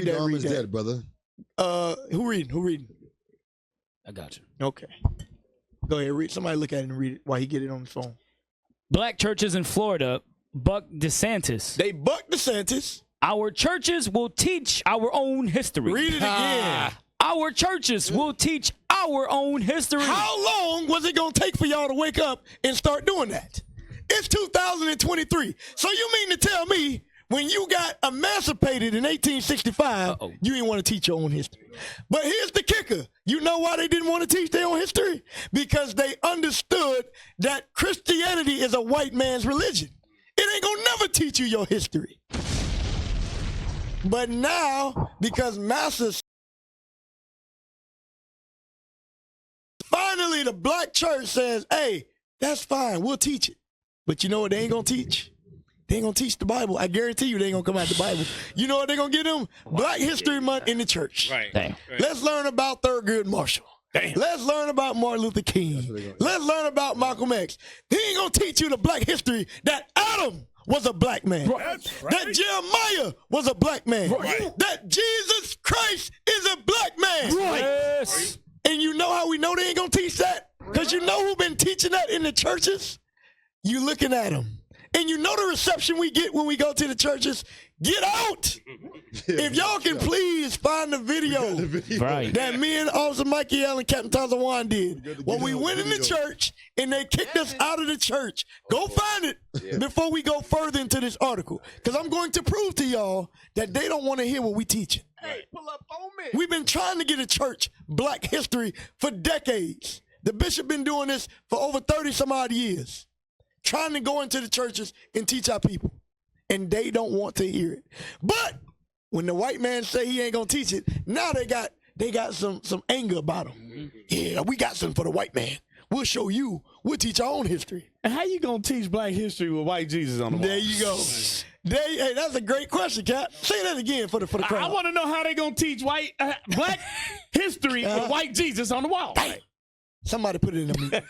Read that. brother. Who reading? I got you. Okay. Go ahead, read. Somebody look at it and read it while he get it on the phone. Black churches in Florida buck DeSantis. They buck DeSantis. Our churches will teach our own history. Read it again. Our churches will teach our own history. How long was it going to take for y'all to wake up and start doing that? It's 2023. So you mean to tell me when you got emancipated in 1865, you didn't want to teach your own history? But here's the kicker. You know why they didn't want to teach their own history? Because they understood that Christianity is a white man's religion. It ain't going to never teach you your history. But now, because masses, finally the black church says, hey, that's fine, we'll teach it. But you know what they ain't going to teach? They ain't going to teach the Bible. I guarantee you they ain't going to come out the Bible. You know what they're going to get them? Black History Month in the church. Right. Damn. Let's learn about Thurgood Marshall. Damn. Let's learn about Martin Luther King. Let's learn about Malcolm X. He ain't going to teach you the black history that Adam was a black man. Right. That Jeremiah was a black man. Right. That Jesus Christ is a black man. Right. Yes. And you know how we know they ain't going to teach that? Because you know who been teaching that in the churches? You looking at them. And you know the reception we get when we go to the churches? Get out! If y'all can please find the video Right. that me and Officer Mikey Allen and Captain Tazawan did when we went in the church and they kicked us out of the church. Go find it before we go further into this article. Because I'm going to prove to y'all that they don't want to hear what we teaching. Hey, pull up on me. We've been trying to get a church black history for decades. The bishop been doing this for over 30 some odd years. Trying to go into the churches and teach our people. And they don't want to hear it. But when the white man say he ain't gonna teach it, now they got some anger about him. Yeah, we got something for the white man. We'll show you. We'll teach our own history. And how you gonna teach black history with white Jesus on the wall? There you go. Hey, that's a great question, Cap. Say that again for the crowd. I want to know how they gonna teach black history with white Jesus on the wall. Hey, somebody put it in the meeting.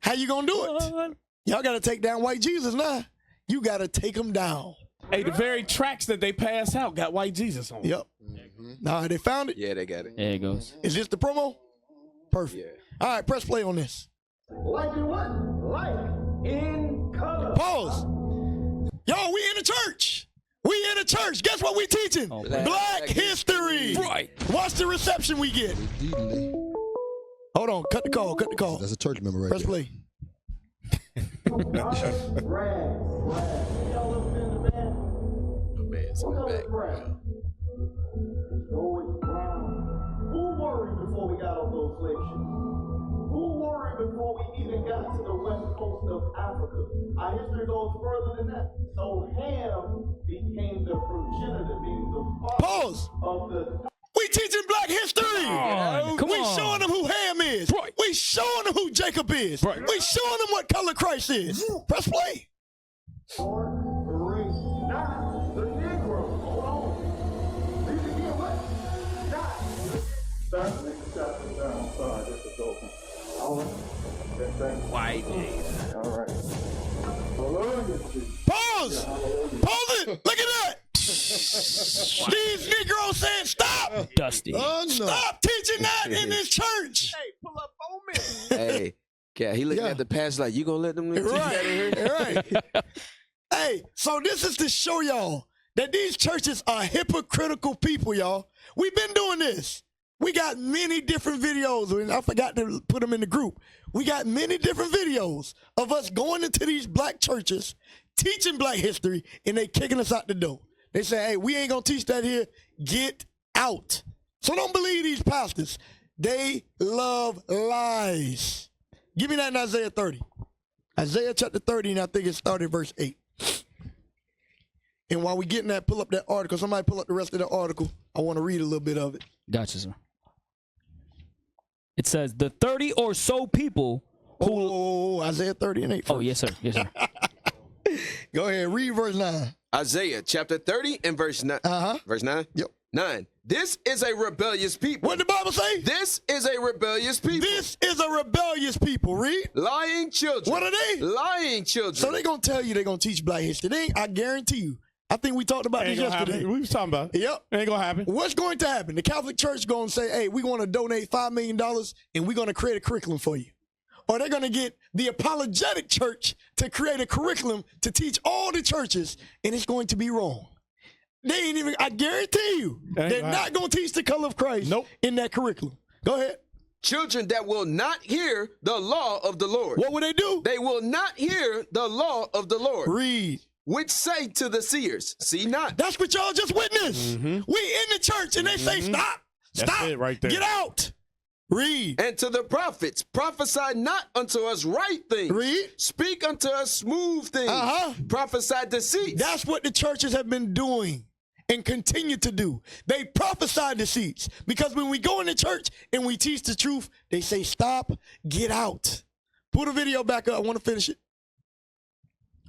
How you gonna do it? Y'all got to take down white Jesus now. You got to take him down. Hey, the very tracks that they passed out got white Jesus on them. Yep. Nah, they found it. Yeah, they got it. There it goes. Is this the promo? Perfect. Yeah. All right, press play on this. Like in what? Like in color. Pause. Y'all, we in the church. We in the church. Guess what we teaching? Oh, Black history. Right. Watch the reception we get. Hold on. Cut the call. Cut the call. That's a church member right Press there. play. Man's in the back. Who worried before we got on those slave ships? Who worried before we even got to the west coast of Africa? Our history goes further than that. So Ham became the progenitor, meaning the father Pause. of the... We teaching black history. Come we on. showing them who Ham is. Right. We showing them who Jacob is. Right. We showing them what color Christ is. Press play. 4, 3, not the Negro. Hold on. Read it again. What? Not. Start the chapter down. Sorry, this is open. All right. Okay, thank you. White Jesus. All right. Hallelujah, Jesus. Pause. Pause it. Look at that. These Negroes saying stop. Dusty. Oh, no. Stop teaching that in this church. Hey, pull up on me. Hey, yeah, he looking at the pastor like, you gonna let them teach that in here? Right. Hey, so this is to show y'all that these churches are hypocritical people, y'all. We've been doing this. We got many different videos, and I forgot to put them in the group. We got many different videos of us going into these black churches, teaching black history, and they kicking us out the door. They say, hey, we ain't going to teach that here. Get out. So don't believe these pastors. They love lies. Give me that in Isaiah 30. Isaiah chapter 30, and I think it started verse 8. And while we getting that, pull up that article. Somebody pull up the rest of the article. I want to read a little bit of it. Gotcha, sir. It says, the 30 or so people who... Isaiah 30 and 8. Oh, yes, sir. Yes, sir. Go ahead, read verse 9. Isaiah chapter 30 and verse 9. Verse 9? Yep. 9. This is a rebellious people. What did the Bible say? This is a rebellious people. This is a rebellious people. Read. Lying children. What are they? Lying children. So they're going to tell you they're going to teach black history. I guarantee you, I think we talked about this yesterday. We was talking about it. Yep. Ain't gonna happen. What's going to happen? The Catholic Church going to say, hey, we're going to donate $5 million and we're going to create a curriculum for you. Or they're going to get the apologetic church to create a curriculum to teach all the churches, and it's going to be wrong. They ain't even, I guarantee you, they're not going to teach the color of Christ in that curriculum. Go ahead. Children that will not hear the law of the Lord. What will they do? They will not hear the law of the Lord. Read. Which say to the seers, see not. That's what y'all just witnessed. We in the church and they say, stop, That's stop, it right there. get out. Read. And to the prophets, prophesy not unto us right things. Read. Speak unto us smooth things. Prophesy deceit. That's what the churches have been doing and continue to do. They prophesy deceits because when we go into church and we teach the truth, they say, stop, get out. Put a video back up. I want to finish it.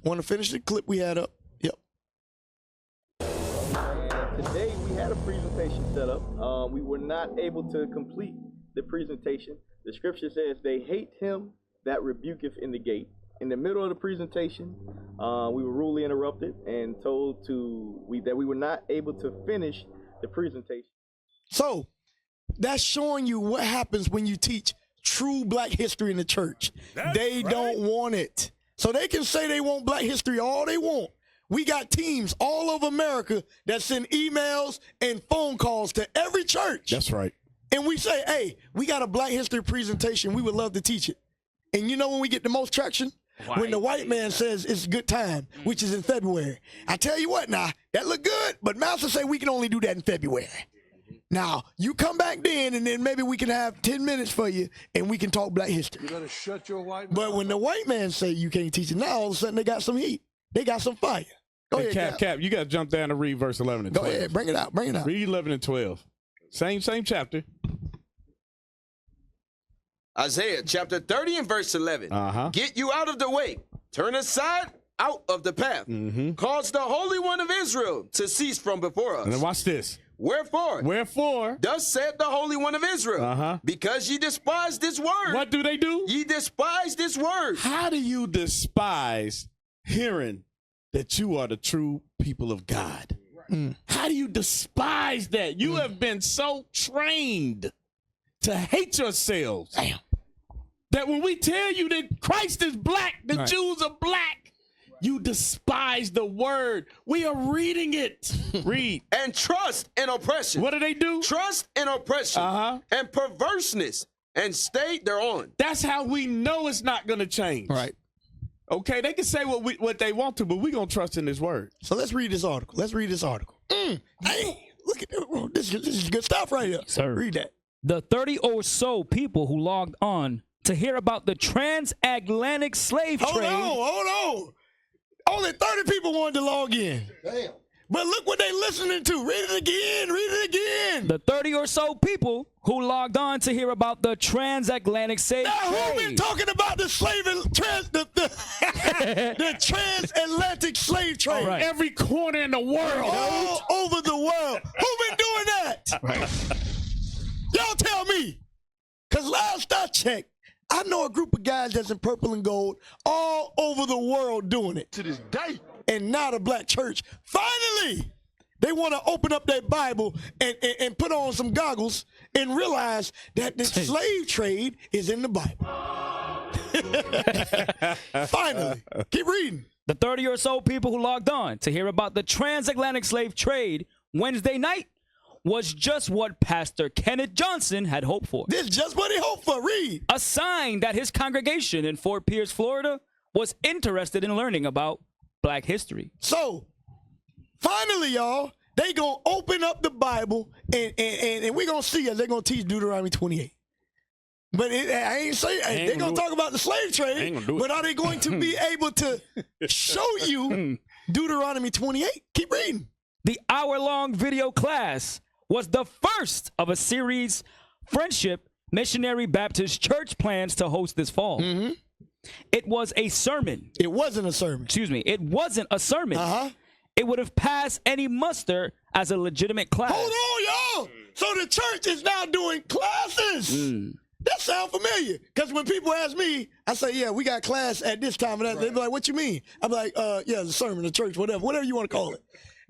Want to finish the clip we had up? Yep. Today we had a presentation set up. We were not able to complete the presentation. The scripture says they hate him that rebuketh in the gate. In the middle of the presentation, we were rudely interrupted and told that we were not able to finish the presentation. So that's showing you what happens when you teach true black history in the church. They don't want it. So they can say they want black history all they want. We got teams all over America that send emails and phone calls to every church. That's right. And we say, hey, we got a black history presentation. We would love to teach it. And you know when we get the most traction? When the white man says it's a good time, which is in February. I tell you what now, that look good, but Master say we can only do that in February. Now, you come back then, and then maybe we can have 10 minutes for you, and we can talk black history. You better shut your white mouth. But when the white man say you can't teach it, now all of a sudden they got some heat. They got some fire. Go ahead, Cap, you got to jump down and read verse 11 and 12. Go ahead, bring it out, bring it out. Read 11 and 12. Same chapter. Isaiah chapter 30 and verse 11. Get you out of the way. Turn aside out of the path. Cause the Holy One of Israel to cease from before us. And then watch this. Wherefore, thus said the Holy One of Israel, because ye despise this word. What do they do? Ye despise this word. How do you despise hearing that you are the true people of God? How do you despise that? You have been so trained to hate yourselves that when we tell you that Christ is black, the Jews are black, you despise the word. We are reading it. Read. And trust in oppression. What do they do? Trust in oppression and perverseness and stay thereon. That's how we know it's not going to change. Right. Okay, they can say what they want to, but we're going to trust in this word. So let's read this article. Hey, look at that. Bro. This is good stuff right here. Sir. Read that. The 30 or so people who logged on to hear about the transatlantic slave trade. Hold on. Only 30 people wanted to log in. Damn. But look what they listening to. Read it again. The 30 or so people who logged on to hear about the transatlantic slave Now, trade. who been talking about the the transatlantic slave trade? Right. Every corner in the world. All over the world. Who been doing that? Y'all tell me. Because last I checked, I know a group of guys that's in purple and gold all over the world doing it. To this day. And now the black church, finally, they want to open up their Bible and put on some goggles and realize that the slave trade is in the Bible. Finally. Keep reading. The 30 or so people who logged on to hear about the transatlantic slave trade Wednesday night was just what Pastor Kenneth Johnson had hoped for. This is just what he hoped for. Read. A sign that his congregation in Fort Pierce, Florida, was interested in learning about black history. So, finally, y'all, they going to open up the Bible and we're going to see as they're going to teach Deuteronomy 28. But I ain't saying they're going to talk about the slave trade, but are they going to be able to show you Deuteronomy 28? Keep reading. The hour-long video class was the first of a series Friendship Missionary Baptist Church plans to host this fall. It was a sermon. It wasn't a sermon. Excuse me. It wasn't a sermon. It would have passed any muster as a legitimate class. Hold on, y'all. So the church is now doing classes. That sounds familiar. Because when people ask me, I say, yeah, we got class at this time. And they be like, what you mean? I'm like, yeah, the sermon, the church, whatever you want to call it.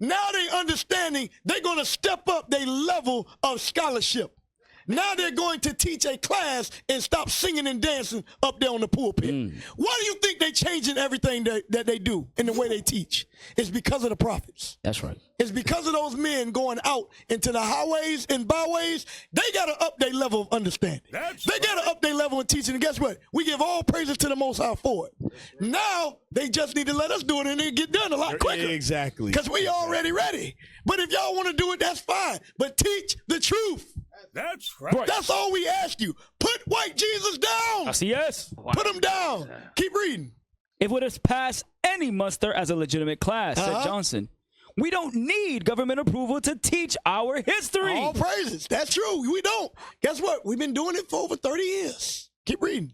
Now they understanding they're going to step up their level of scholarship. Now they're going to teach a class and stop singing and dancing up there on the pulpit. Why do you think they're changing everything that they do in the way they teach? It's because of the prophets. That's right. It's because of those men going out into the highways and byways. They got to up their level of understanding. They got to up their level of teaching. And guess what? We give all praises to the Most High for it. Now they just need to let us do it and it get done a lot quicker. Exactly. Because we already ready. But if y'all want to do it, that's fine. But teach the truth. That's right. That's all we ask you. Put white Jesus down. I see yes. Put him down. Keep reading. It would have passed any muster as a legitimate class, said Johnson. We don't need government approval to teach our history. All praises. That's true. We don't. Guess what? We've been doing it for over 30 years. Keep reading.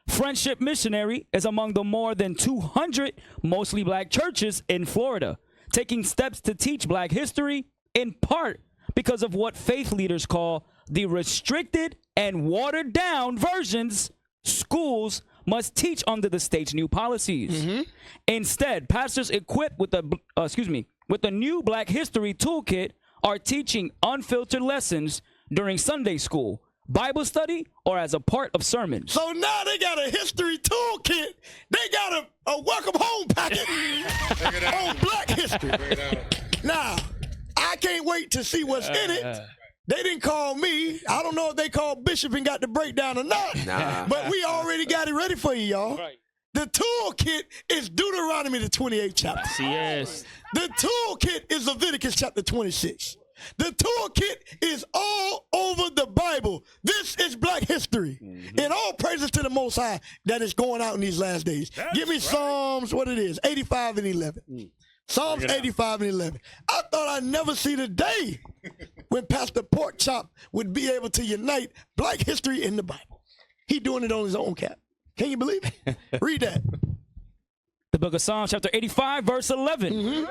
Friendship Missionary is among the more than 200 mostly black churches in Florida, taking steps to teach black history, in part because of what faith leaders call the restricted and watered down versions schools must teach under the state's new policies. Instead, pastors equipped with the new Black History Toolkit are teaching unfiltered lessons during Sunday school, Bible study, or as a part of sermons. So now they got a history toolkit. They got a welcome home packet on black history. Now, I can't wait to see what's in it. They didn't call me. I don't know if they called Bishop and got the breakdown or not. But we already got it ready for you, y'all. Right. The toolkit is Deuteronomy, the 28th chapter. Yes. The toolkit is Leviticus chapter 26. The toolkit is all over the Bible. This is black history. And all praises to the Most High that is going out in these last days. Give me Psalms, what it is, 85 and 11. Psalms 85 and 11. I thought I'd never see the day when Pastor Porkchop would be able to unite black history in the Bible. He doing it on his own cap. Can you believe it? Read that. The book of Psalms, chapter 85, verse 11.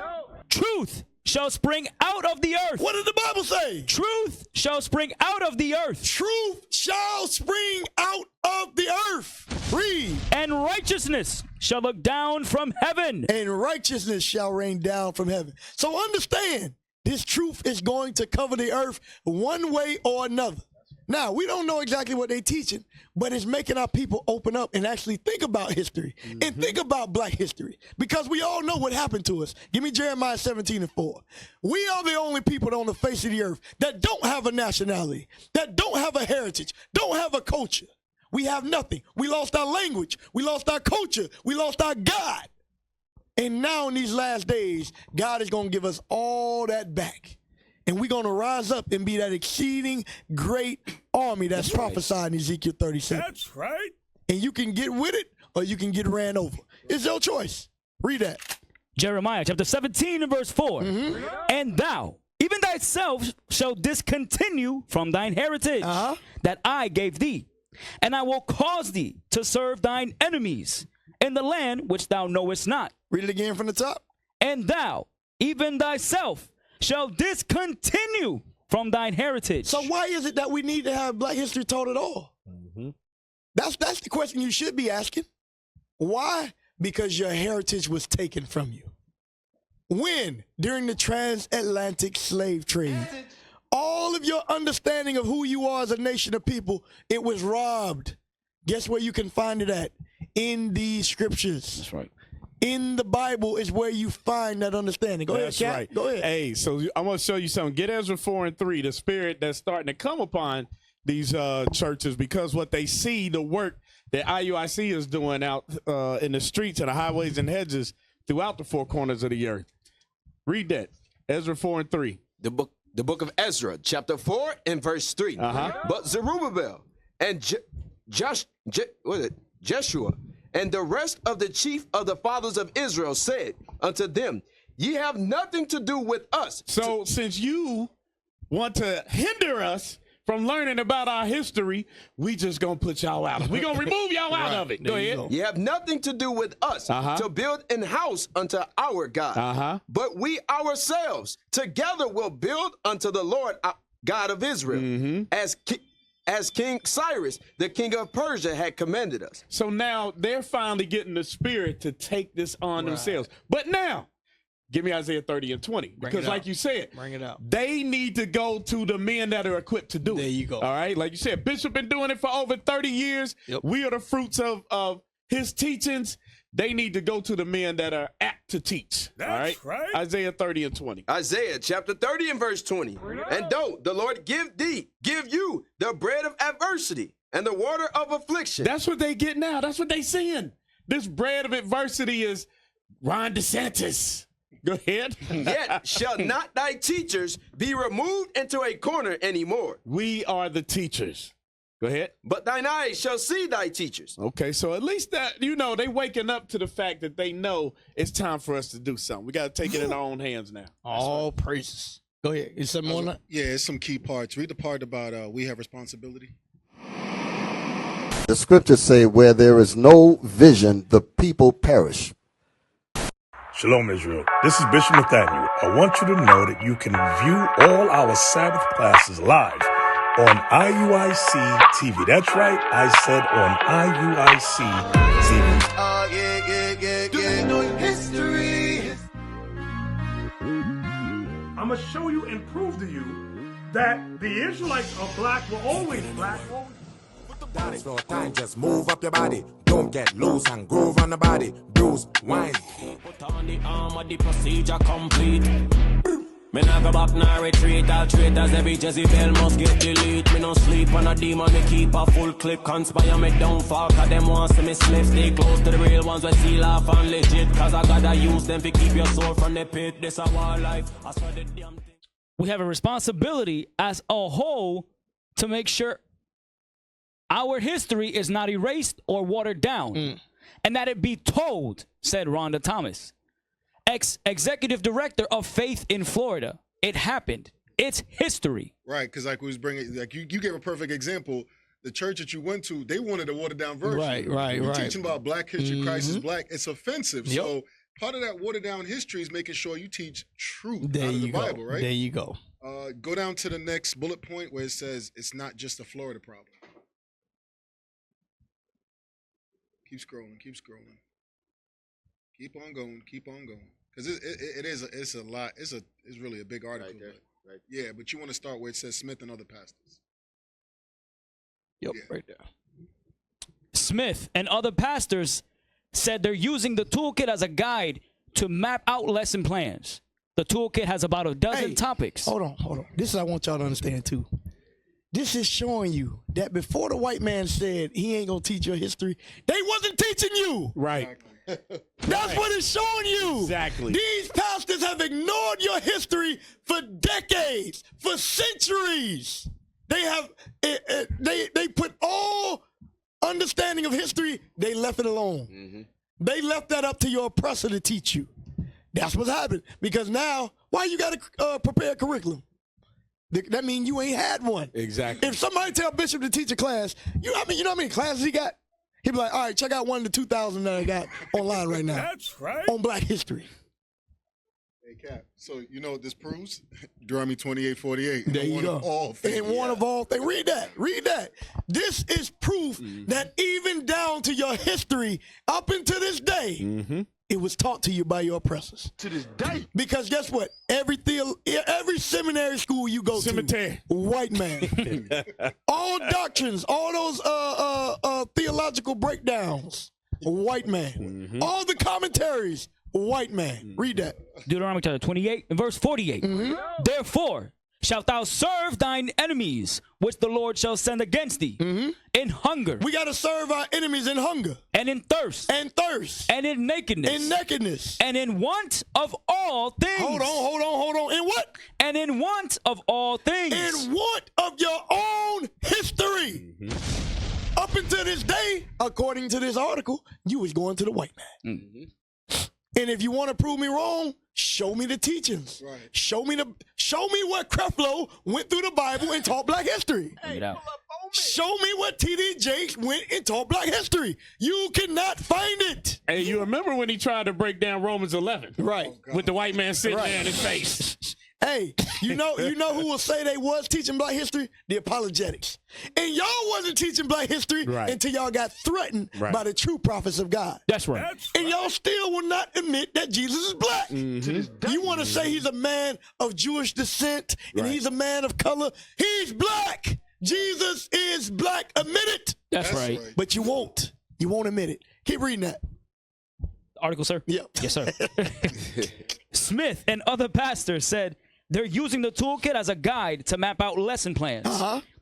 Truth shall spring out of the earth. What did the Bible say? Truth shall spring out of the earth. Truth shall spring out of the earth. Read. And righteousness shall look down from heaven. And righteousness shall rain down from heaven. So understand, this truth is going to cover the earth one way or another. Now, we don't know exactly what they're teaching, but it's making our people open up and actually think about history and think about black history, because we all know what happened to us. Give me Jeremiah 17 and 4. We are the only people on the face of the earth that don't have a nationality, that don't have a heritage, don't have a culture. We have nothing. We lost our language. We lost our culture. We lost our God. And now in these last days, God is going to give us all that back. And we're going to rise up and be that exceeding great army that's prophesied in Ezekiel 37. That's right. And you can get with it or you can get ran over. It's your choice. Read that. Jeremiah chapter 17 and verse 4. And thou, even thyself, shall discontinue from thine heritage that I gave thee. And I will cause thee to serve thine enemies in the land which thou knowest not. Read it again from the top. And thou, even thyself, shall discontinue from thine heritage. So why is it that we need to have black history taught at all? That's the question you should be asking. Why? Because your heritage was taken from you. When? During the transatlantic slave trade. All of your understanding of who you are as a nation of people, it was robbed. Guess where you can find it at? In these scriptures. That's right. In the Bible is where you find that understanding. Go ahead, Cat. Right. Go ahead. Hey, so I'm going to show you something. Get Ezra 4 and 3, the spirit that's starting to come upon these churches, because what they see, the work that I.U.I.C is doing out in the streets and the highways and hedges throughout the four corners of the earth. Read that. Ezra 4 and 3. The book of Ezra, chapter 4 and verse 3. But Zerubbabel and Jeshua and the rest of the chief of the fathers of Israel said unto them, ye have nothing to do with us. So since you want to hinder us from learning about our history, we just going to put y'all out. We're going to remove y'all out of it. Go ahead. Ye have nothing to do with us to build an house unto our God. But we ourselves together will build unto the Lord God of Israel, as King Cyrus, the king of Persia, had commanded us. So now they're finally getting the spirit to take this on themselves. But now, Give me Isaiah 30 and 20. Because like you said, Bring it out. they need to go to the men that are equipped to do it. There you go. All right? Like you said, Bishop been doing it for over 30 years. Yep. We are the fruits of his teachings. They need to go to the men that are apt to teach. That's all right? Isaiah 30 and 20. Isaiah chapter 30 and verse 20. And though the Lord give you the bread of adversity and the water of affliction. That's what they get now. That's what they seeing. This bread of adversity is Ron DeSantis. Go ahead. Yet shall not thy teachers be removed into a corner anymore. We are the teachers. Go ahead. But thine eyes shall see thy teachers. Okay, so at least that, they waking up to the fact that they know it's time for us to do something. We got to take it in our own hands now. All praises. Go ahead. Is something on that? Yeah, it's some key parts. Read the part about we have responsibility. The scriptures say, where there is no vision, the people perish. Shalom, Israel. This is Bishop Nathaniel. I want you to know that you can view all our Sabbath classes live on I.U.I.C. TV. That's right, I said on I.U.I.C. TV. Do you know history? I'm going to show you and prove to you that the Israelites are black, were always black. It's no time, just move up your body. Don't get loose and groove on the body. Bruise, wine. Put on the armor, the procedure complete. Me nah go back, nah retreat. All traitors, every Jezebel must get delete. Me no sleep on a demon, me keep a full clip. Conspire me downfall, cause them want to me slip. Stay close to the real ones, we seal off and legit. Cause I gotta use them to keep your soul from the pit. This our life, I swear the damn thing. We have a responsibility as a whole to make sure our history is not erased or watered down, and that it be told, said Rhonda Thomas, ex-executive director of Faith in Florida. It happened. It's history. Right, because like we was bringing, like you gave a perfect example. The church that you went to, they wanted a watered down version. Right. You're teaching about Black history, Christ is black. It's offensive. Yep. So part of that watered down history is making sure you teach truth out of the Bible, right? There you go. Go down to the next bullet point where it says it's not just a Florida problem. Keep scrolling. Keep on going. Because it's a lot. It's really a big article. Right. Yeah, but you want to start where it says Smith and other pastors. Yep, Yeah. right there. Smith and other pastors said they're using the toolkit as a guide to map out lesson plans. The toolkit has about a dozen topics. Hold on. This is what I want y'all to understand, too. This is showing you that before the white man said he ain't going to teach your history, they wasn't teaching you. Right. That's what it's showing you. Exactly. These pastors have ignored your history for decades, for centuries. They have they put all understanding of history, they left it alone. Mm-hmm. They left that up to your oppressor to teach you. That's what's happened. Because now, why you got to prepare a curriculum? That means you ain't had one. Exactly. If somebody tell Bishop to teach a class, you know how many classes he got? He'd be like, all right, check out one of the 2,000 that I got online right now. That's right. On Black history. Hey, Cap. So you know what this proves? Deuteronomy 28:48. There you go. Of all things. And one of all things. Read that. This is proof that even down to your history, up until this day, it was taught to you by your oppressors. To this day. Because guess what? Every seminary school you go to, white man. All doctrines, all those theological breakdowns, white man. All the commentaries, white man. Read that. Deuteronomy chapter 28 and verse 48. Therefore shalt thou serve thine enemies, which the Lord shall send against thee, in hunger. We got to serve our enemies in hunger. And in thirst. And thirst. And in nakedness. And in want of all things. Hold on. In what? And in want of all things. In want of your own history. Up until this day, according to this article, you was going to the white man. And if you want to prove me wrong, show me the teachings. Right. Show me what Creflo went through the Bible and taught Black history. Show me what T.D. Jakes went and taught Black history. You cannot find it. Hey, you remember when he tried to break down Romans 11? Right. With the white man sitting there in his face. Hey, you know who will say they was teaching black history? The apologetics. And y'all wasn't teaching black history until y'all got threatened by the true prophets of God. That's right. And y'all still will not admit that Jesus is black. You want to say he's a man of Jewish descent and he's a man of color? He's black. Jesus is black. Admit it. That's right. But you won't. You won't admit it. Keep reading that. Article, sir? Yep. Yes, sir. Smith and other pastors said they're using the toolkit as a guide to map out lesson plans.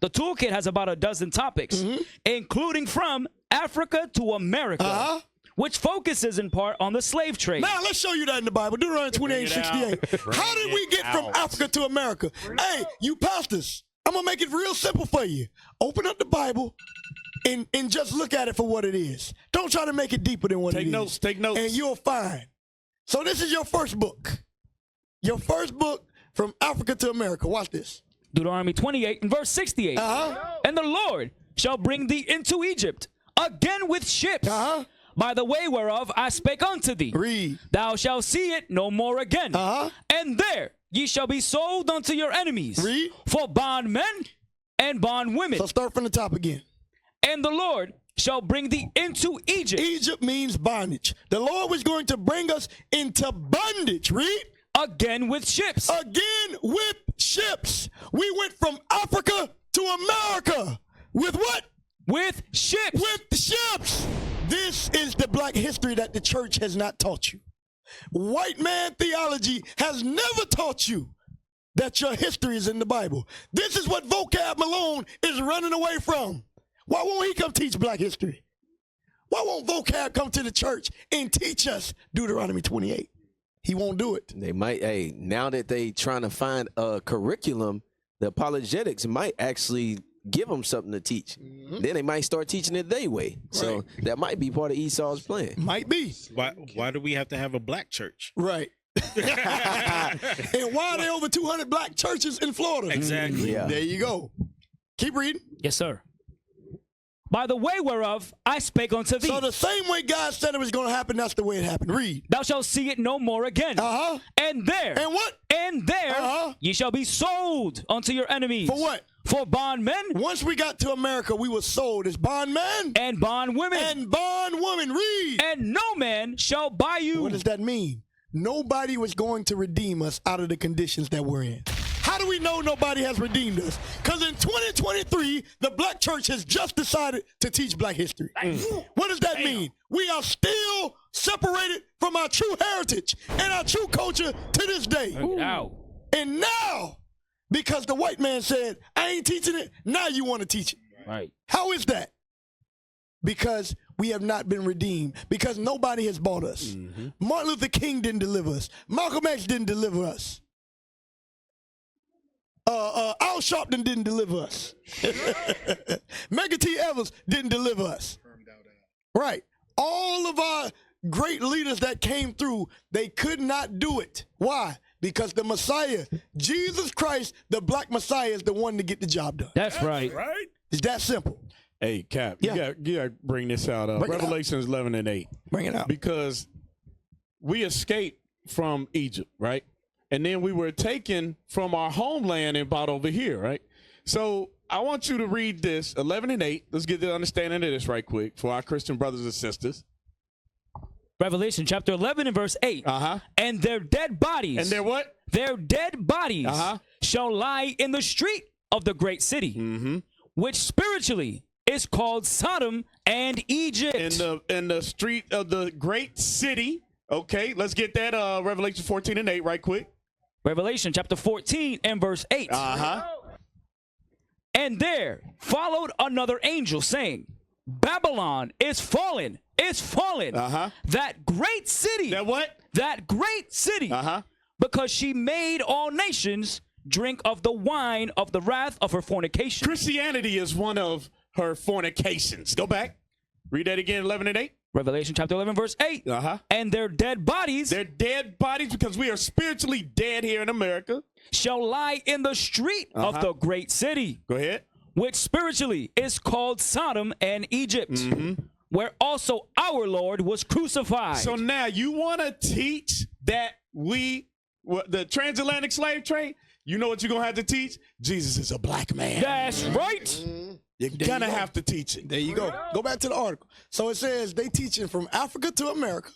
The toolkit has about a dozen topics, including from Africa to America, which focuses in part on the slave trade. Now, let's show you that in the Bible. Deuteronomy 28:68. How did we get from Africa to America? Hey, you pastors, I'm going to make it real simple for you. Open up the Bible and just look at it for what it is. Don't try to make it deeper than what it is. Take notes. And you'll find. So this is your first book. Your first book from Africa to America. Watch this. Deuteronomy 28 and verse 68. And the Lord shall bring thee into Egypt again with ships, by the way whereof I spake unto thee. Read. Thou shalt see it no more again. And there ye shall be sold unto your enemies. Read. For bondmen and bondwomen. So start from the top again. And the Lord shall bring thee into Egypt. Egypt means bondage. The Lord was going to bring us into bondage. Read. Again with ships. Again with ships. We went from Africa to America. With what? With ships. With ships. This is the black history that the church has not taught you. White man theology has never taught you that your history is in the Bible. This is what Vocab Malone is running away from. Why won't he come teach black history? Why won't Vocab come to the church and teach us Deuteronomy 28? He won't do it. They might, now that they trying to find a curriculum, the apologetics might actually give them something to teach. Then they might start teaching it their way. So that might be part of Esau's plan. Might be. Why do we have to have a black church? Right. And why are there over 200 black churches in Florida? Exactly. Yeah. There you go. Keep reading. Yes, sir. By the way whereof I spake unto thee. So the same way God said it was going to happen, that's the way it happened. Read. Thou shalt see it no more again. And there. And what? And there ye shall be sold unto your enemies. For what? For bondmen. Once we got to America, we were sold as bondmen. And bondwomen. And bondwomen. Read. And no man shall buy you. What does that mean? Nobody was going to redeem us out of the conditions that we're in. How do we know nobody has redeemed us? Because in 2023, the black church has just decided to teach black history. What does that mean? We are still separated from our true heritage and our true culture to this day. And now, because the white man said, I ain't teaching it, now you want to teach it. Right. How is that? Because we have not been redeemed. Because nobody has bought us. Martin Luther King didn't deliver us. Malcolm X didn't deliver us. Al Sharpton didn't deliver us. Medgar T. Evers didn't deliver us. Right. All of our great leaders that came through, they could not do it. Why? Because the Messiah, Jesus Christ, the black Messiah, is the one to get the job done. That's right. It's that simple. Hey, Cap, you got to bring this out. Revelations 11 and 8. Bring it out. Because we escaped from Egypt, right? And then we were taken from our homeland and brought over here, right? So I want you to read this, 11 and 8. Let's get the understanding of this right quick for our Christian brothers and sisters. Revelation chapter 11 and verse 8. And their dead bodies. And their what? Their dead bodies shall lie in the street of the great city, which spiritually is called Sodom and Egypt. In the street of the great city. Okay, let's get that Revelation 14 and 8 right quick. Revelation chapter 14 and verse 8. And there followed another angel saying, Babylon is fallen, that great city. That what? That great city. Because she made all nations drink of the wine of the wrath of her fornication. Christianity is one of her fornications. Go back. Read that again, 11 and 8. Revelation chapter 11, verse 8. And their dead bodies. Their dead bodies, because we are spiritually dead here in America. Shall lie in the street of the great city. Go ahead. Which spiritually is called Sodom and Egypt. Where also our Lord was crucified. So now you want to teach that we the transatlantic slave trade, you know what you're going to have to teach? Jesus is a black man. That's right. You're going to have to teach it. There you go. Go back to the article. So it says they teaching from Africa to America.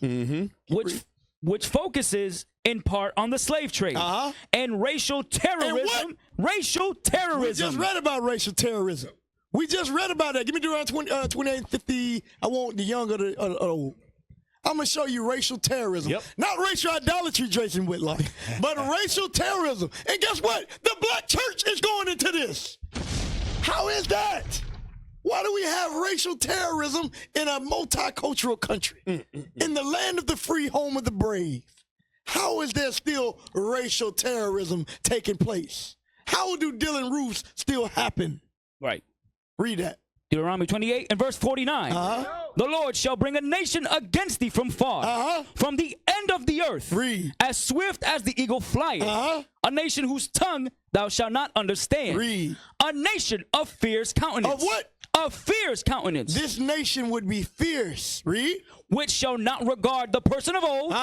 Which focuses in part on the slave trade and racial terrorism. Racial terrorism. We just read about racial terrorism. We just read about that. Give me Deuteronomy 28, 50. I want the young or the old. I'm going to show you racial terrorism. Yep. Not racial idolatry, Jason Whitlock, but racial terrorism. And guess what? The black church is going into this. How is that? Why do we have racial terrorism in a multicultural country? In the land of the free, home of the brave. How is there still racial terrorism taking place? How do Dylan roofs still happen? Right. Read that. Deuteronomy 28 and verse 49. The Lord shall bring a nation against thee from far, from the end of the earth, as swift as the eagle flieth. A nation whose tongue thou shalt not understand. A nation of fierce countenance. Of what? Of fierce countenance. This nation would be fierce. Read. Which shall not regard the person of old,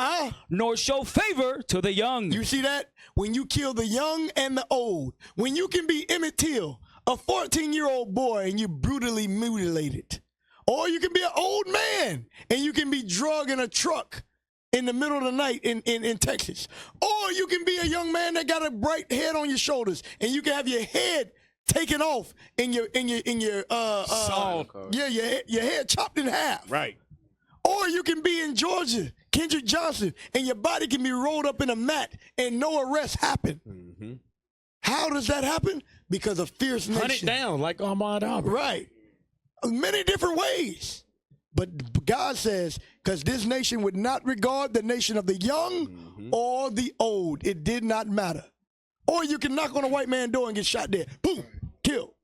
nor show favor to the young. You see that? When you kill the young and the old, when you can be Emmett Till, a 14-year-old boy, and you brutally mutilated. Or you can be an old man, and you can be drugged in a truck in the middle of the night in Texas. Or you can be a young man that got a bright head on your shoulders, and you can have your head taken off and your head chopped in half. Right. Or you can be in Georgia, Kendrick Johnson, and your body can be rolled up in a mat and no arrest happen. How does that happen? Because of fierce nation. Hunt it down like Ahmaud Arbery. Right. Many different ways. But God says, because this nation would not regard the nation of the young or the old. It did not matter. Or you can knock on a white man's door and get shot dead. Boom, killed.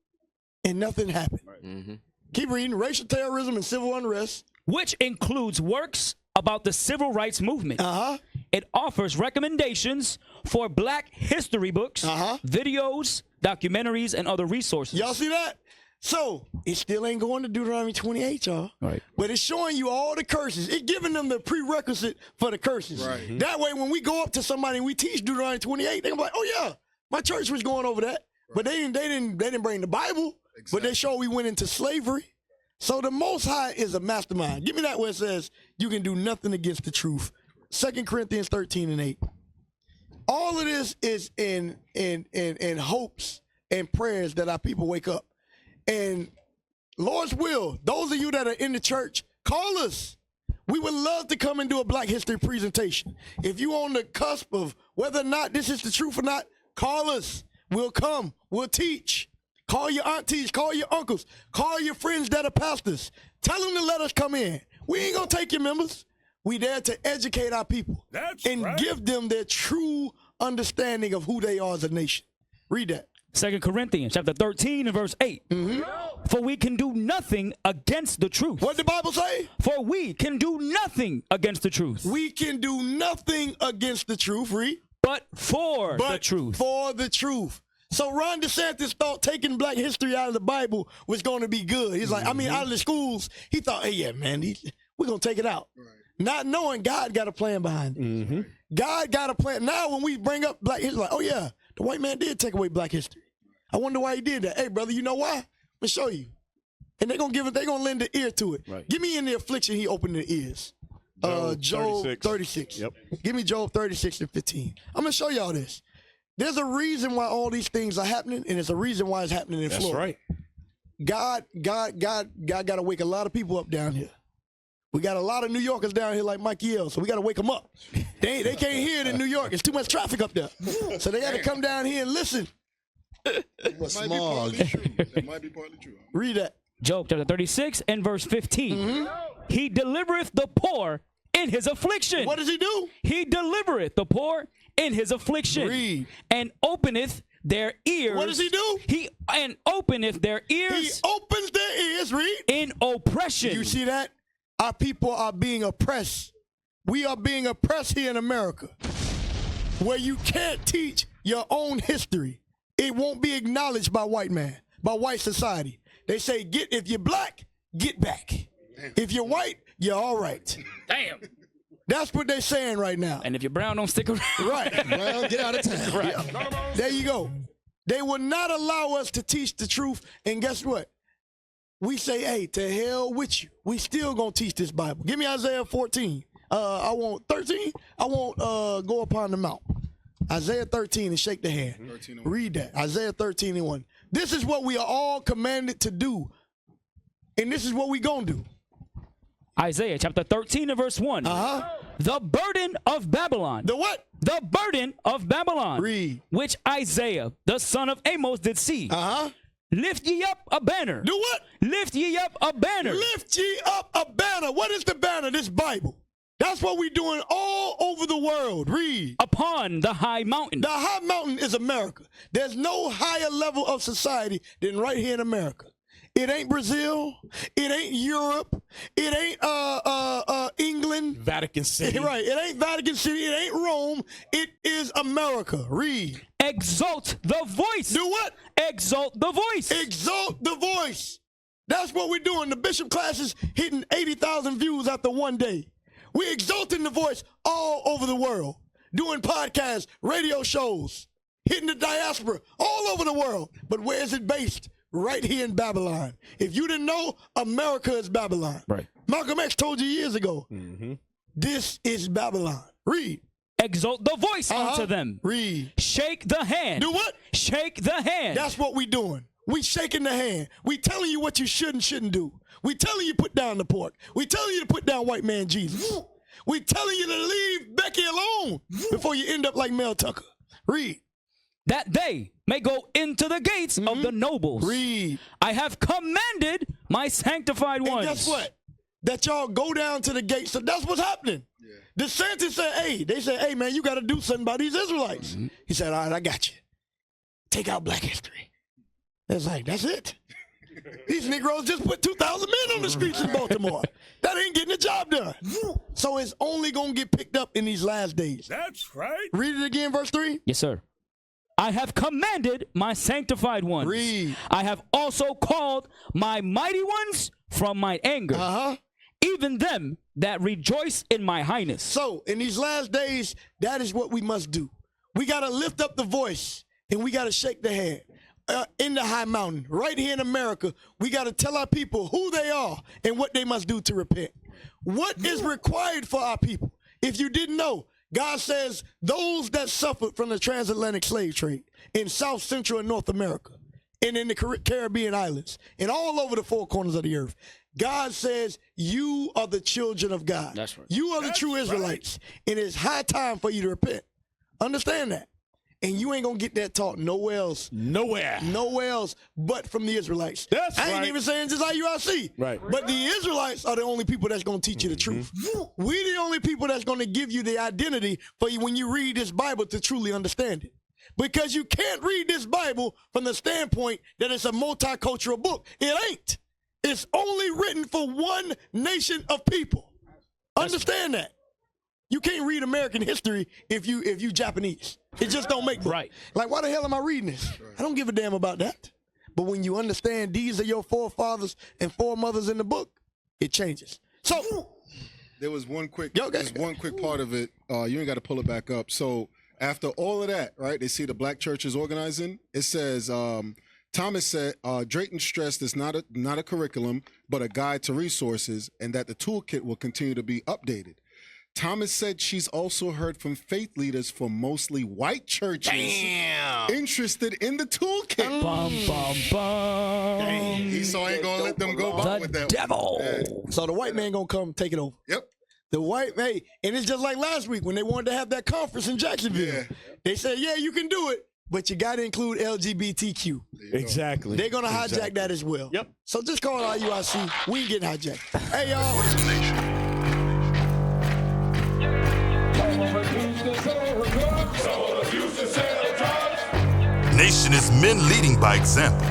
And nothing happened. Keep reading. Racial terrorism and civil unrest. Which includes works about the civil rights movement. It offers recommendations for black history books, videos, documentaries, and other resources. Y'all see that? So it still ain't going to Deuteronomy 28, y'all. Right. But it's showing you all the curses. It's giving them the prerequisite for the curses. Right. That way, when we go up to somebody and we teach Deuteronomy 28, they're gonna be like, "Oh yeah, my church was going over that." Right. But they didn't bring the Bible. Exactly. But they show we went into slavery. So the Most High is a mastermind. Give me that where it says you can do nothing against the truth. 2 Corinthians 13 and 8. All of this is in hopes and prayers that our people wake up. And Lord's will, those of you that are in the church, call us. We would love to come and do a Black History presentation. If you're on the cusp of whether or not this is the truth or not, call us. We'll come. We'll teach. Call your aunties, call your uncles, call your friends that are pastors. Tell them to let us come in. We ain't going to take your members. We there to educate our people and give them their true understanding of who they are as a nation. Read that. 2 Corinthians chapter 13 and verse 8. For we can do nothing against the truth. What did the Bible say? For we can do nothing against the truth. We can do nothing against the truth. Read. But for the truth. For the truth. So Ron DeSantis thought taking Black history out of the Bible was going to be good. He's like, out of the schools, he thought, hey, yeah, man, we're going to take it out. Right. Not knowing God got a plan behind it. God got a plan. Now when we bring up Black history, like, oh, yeah, the white man did take away Black history. I wonder why he did that. Hey, brother, you know why? I'm going to show you. And they're going to lend the ear to it. Right. Give me in the affliction he opened the ears. Job 36. Yep. Give me Job 36 and 15. I'm going to show y'all this. There's a reason why all these things are happening, and there's a reason why it's happening in Florida. That's right. God got to wake a lot of people up down here. We got a lot of New Yorkers down here like Mikey L, so we got to wake them up. They can't hear it in New York. It's too much traffic up there. So they got to come down here and listen. That might be partly true. Read that. Job chapter 36 and verse 15. He delivereth the poor in his affliction. What does he do? He delivereth the poor in his affliction. Read. And openeth their ears. What does he do? He openeth their ears. He opens their ears. Read. In oppression. You see that? Our people are being oppressed. We are being oppressed here in America, where you can't teach your own history. It won't be acknowledged by white man, by white society. They say, if you're black, get back. Damn. If you're white, you're all right. Damn. That's what they're saying right now. And if you're brown, don't stick around. Right. Well, get out of town. Right. There you go. They will not allow us to teach the truth. And guess what? We say, hey, to hell with you. We still going to teach this Bible. Give me Isaiah 14. I want 13. I want go upon the mount. Isaiah 13 and shake the hand. Read that. Isaiah 13 and 1. This is what we are all commanded to do. And this is what we going to do. Isaiah chapter 13 and verse 1. The burden of Babylon. The what? The burden of Babylon. Read. Which Isaiah, the son of Amos, did see. Lift ye up a banner. Do what? Lift ye up a banner. Lift ye up a banner. What is the banner? This Bible. That's what we're doing all over the world. Read. Upon the high mountain. The high mountain is America. There's no higher level of society than right here in America. It ain't Brazil. It ain't Europe. It ain't England. Vatican City. Right. It ain't Vatican City. It ain't Rome. It is America. Read. Exalt the voice. Do what? Exalt the voice. Exalt the voice. That's what we're doing. The bishop class is hitting 80,000 views after one day. We're exalting the voice all over the world. Doing podcasts, radio shows, hitting the diaspora all over the world. But where is it based? Right here in Babylon. If you didn't know, America is Babylon. Right. Malcolm X told you years ago, this is Babylon. Read. Exalt the voice unto them. Read. Shake the hand. Do what? Shake the hand. That's what we doing. We shaking the hand. We telling you what you should and shouldn't do. We telling you put down the pork. We telling you to put down white man Jesus. We telling you to leave Becky alone before you end up like Mel Tucker. Read. That they may go into the gates of the nobles. Read. I have commanded my sanctified ones. And guess what? That y'all go down to the gates. So that's what's happening. Yeah. DeSantis said, hey, they said, hey, man, you got to do something about these Israelites. He said, all right, I got you. Take out black history. It's like, that's it. These Negroes just put 2,000 men on the streets in Baltimore. That ain't getting the job done. So it's only going to get picked up in these last days. That's right. Read it again, verse 3. Yes, sir. I have commanded my sanctified ones. Read. I have also called my mighty ones from my anger. Even them that rejoice in my highness. So in these last days, that is what we must do. We got to lift up the voice and we got to shake the hand. In the high mountain, right here in America, we got to tell our people who they are and what they must do to repent. What is required for our people? If you didn't know, God says those that suffered from the transatlantic slave trade in South Central and North America and in the Caribbean islands and all over the four corners of the earth, God says you are the children of God. That's right. You are the true Israelites. And it's high time for you to repent. Understand that. And you ain't going to get that taught nowhere else. Nowhere. Nowhere else but from the Israelites. That's I ain't right. even saying just I.U.I.C. Right. But the Israelites are the only people that's going to teach you the truth. We the only people that's going to give you the identity for you when you read this Bible to truly understand it. Because you can't read this Bible from the standpoint that it's a multicultural book. It ain't. It's only written for one nation of people. Understand that. You can't read American history if you Japanese. It just don't make sense. Right. Like, why the hell am I reading this? I don't give a damn about that. But when you understand these are your forefathers and foremothers in the book, it changes. So there was one quick part of it. You ain't got to pull it back up. So after all of that, right? They see the black churches organizing. It says Thomas said Drayton stressed it's not a curriculum, but a guide to resources, and that the toolkit will continue to be updated. Thomas said she's also heard from faith leaders from mostly white churches interested in the toolkit. Bum, bum, bum. Esau ain't gonna let them go by with that. Devil. Yeah. So the white man gonna come take it over. Yep. The white man, and it's just like last week when they wanted to have that conference in Jacksonville. Yeah. They said, yeah, you can do it, but you got to include LGBTQ. Exactly. They're going to hijack that as well. Yep. So just call it I.U.I.C. We ain't getting hijacked. Hey, y'all. Nation is men leading by example.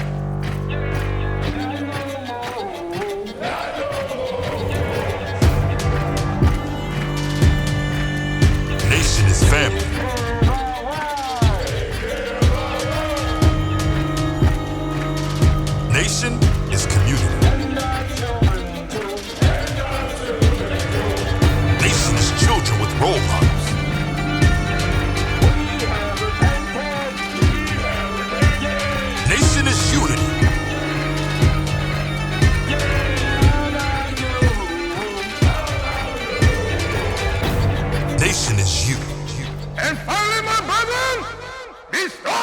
Nation is family. Nation is community. Nation is children foundation is you. And finally, my brethren, be strong.